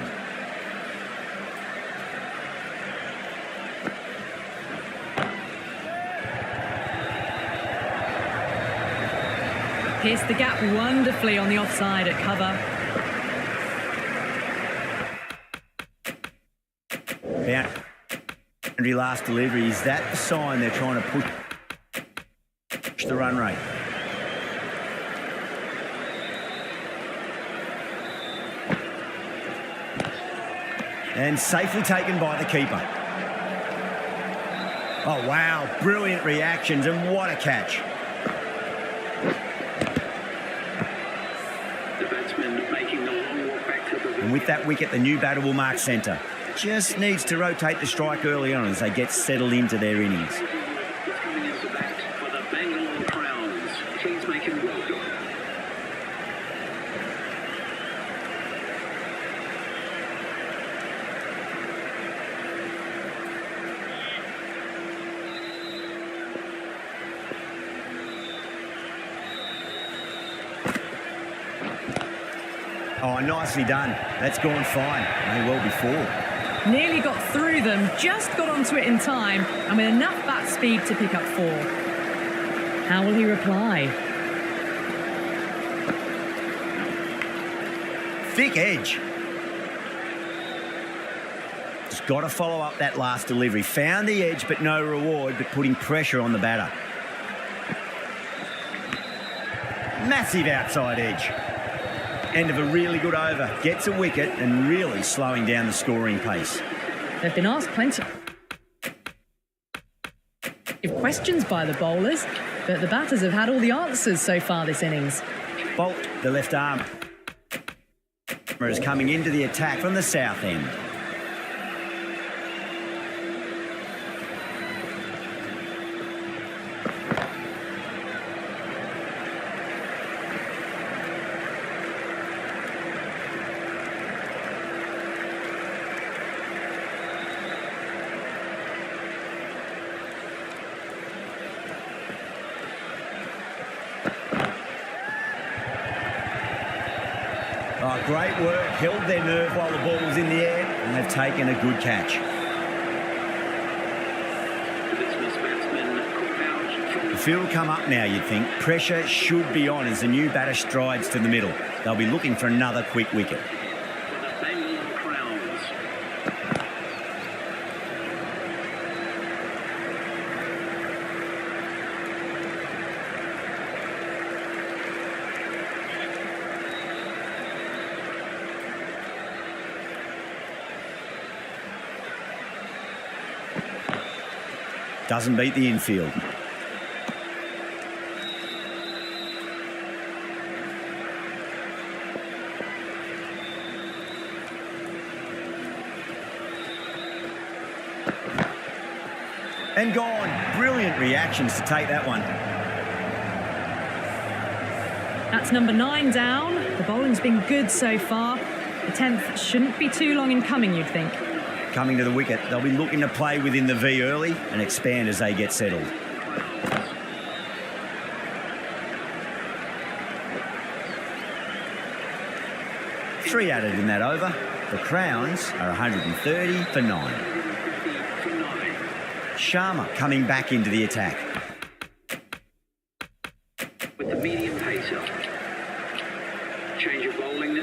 Pierced the gap wonderfully on the offside at cover. Boundary last delivery. Is that the sign they're trying to push the run rate? And safely taken by the keeper. Oh, wow. Brilliant reactions, and what a catch. The batsman making the long walk back to the... And with that wicket, the new batter will mark centre. Just needs to rotate the strike early on as they get settled into their innings. He's coming into bat for the Bangalore Crowns. Please make him welcome. Oh, nicely done. That's gone fine. May well be 4. Nearly got through them, just got onto it in time, and with enough bat speed to pick up 4. How will he reply? Thick edge. Just got to follow up that last delivery. Found the edge, but no reward, but putting pressure on the batter. Massive outside edge. End of a really good over. Gets a wicket and really slowing down the scoring pace. They've been asked plenty of questions by the bowlers, but the batters have had all the answers so far this innings. Bolt, the left arm, is coming into the attack from the south end. Oh, great work. Held their nerve while the ball was in the air, and they've taken a good catch. The field will come up now, you'd think. Pressure should be on as the new batter strides to the middle. They'll be looking for another quick wicket. Doesn't beat the infield. And gone. Brilliant reactions to take that one. That's number 9 down. The bowling's been good so far. The 10th shouldn't be too long in coming, you'd think. Coming to the wicket, they'll be looking to play within the V early and expand as they get settled. Three added in that over. The Crowns are 130 for 9. Sharma coming back into the attack. With the medium pacer. Change of bowling.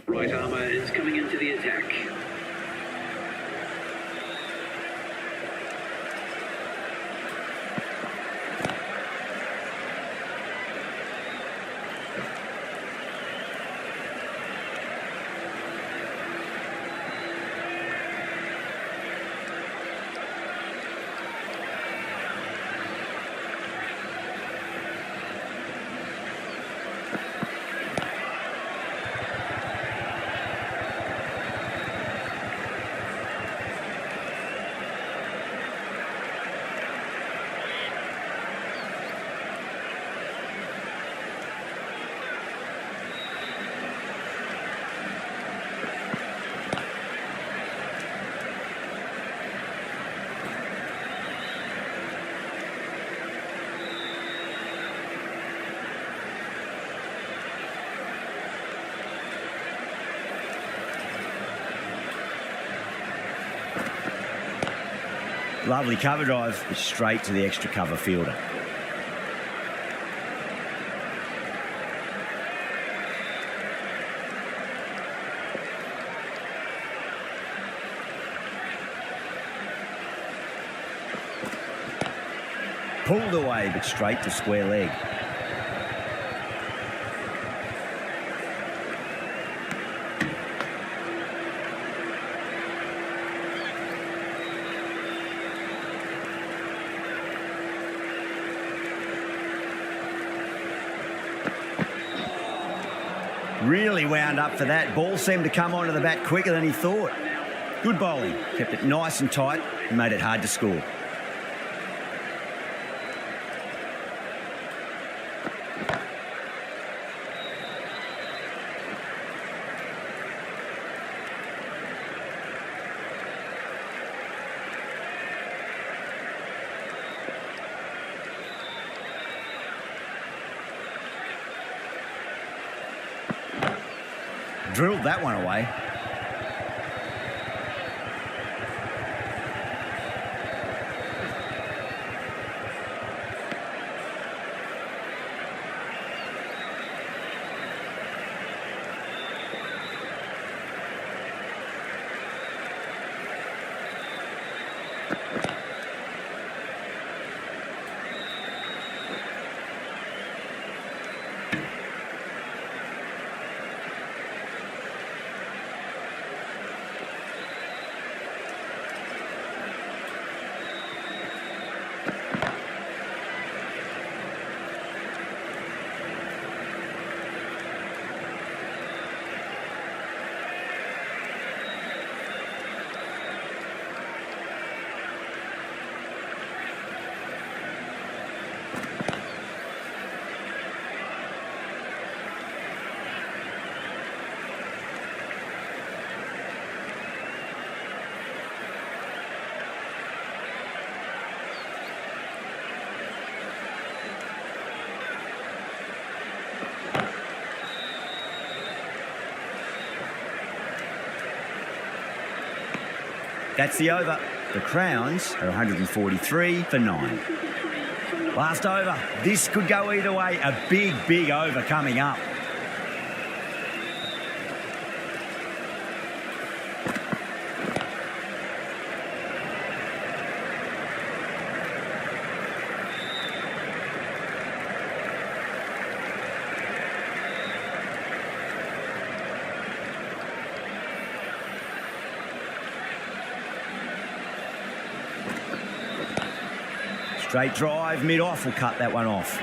Right armour is coming into the attack. Lovely cover drive, but straight to the extra cover fielder. Pulled away, but straight to square leg. Really wound up for that. Ball seemed to come onto the bat quicker than he thought. Good bowling. Kept it nice and tight and made it hard to score. Drilled that one away. That's the over. The Crowns are 143 for 9. Last over. This could go either way. A big, big over coming up. Straight drive, mid-off will cut that one off.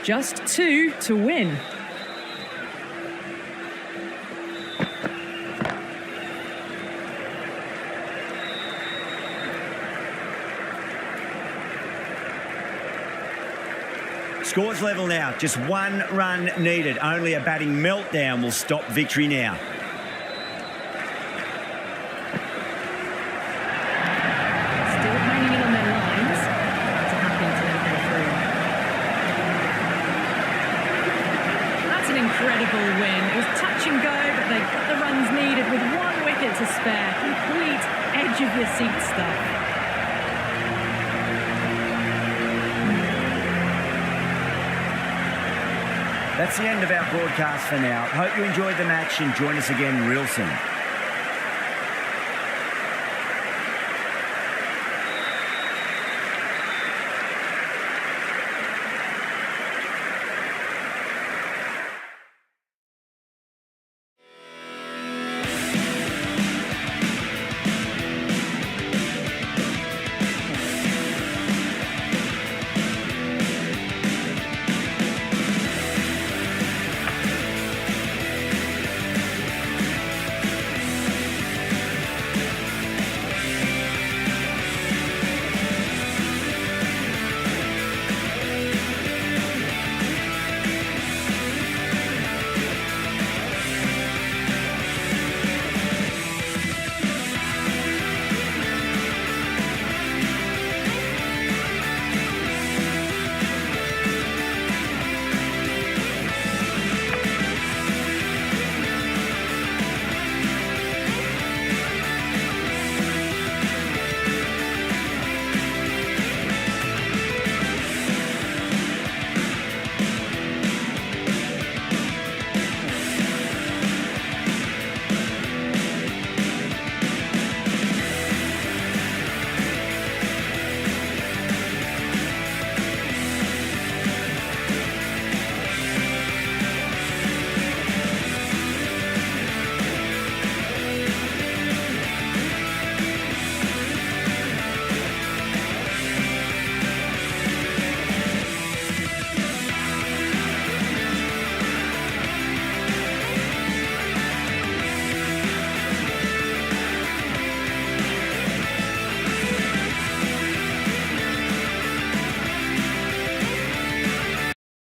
Just 2 to win. Scores level now. Just 1 run needed. Only a batting meltdown will stop victory now. Still hanging in on their lines. It's a happy to let go through. That's an incredible win. It was touch and go, but they got the runs needed with 1 wicket to spare. Complete edge of your seat stuff. That's the end of our broadcast for now. Hope you enjoyed the match and join us again real soon.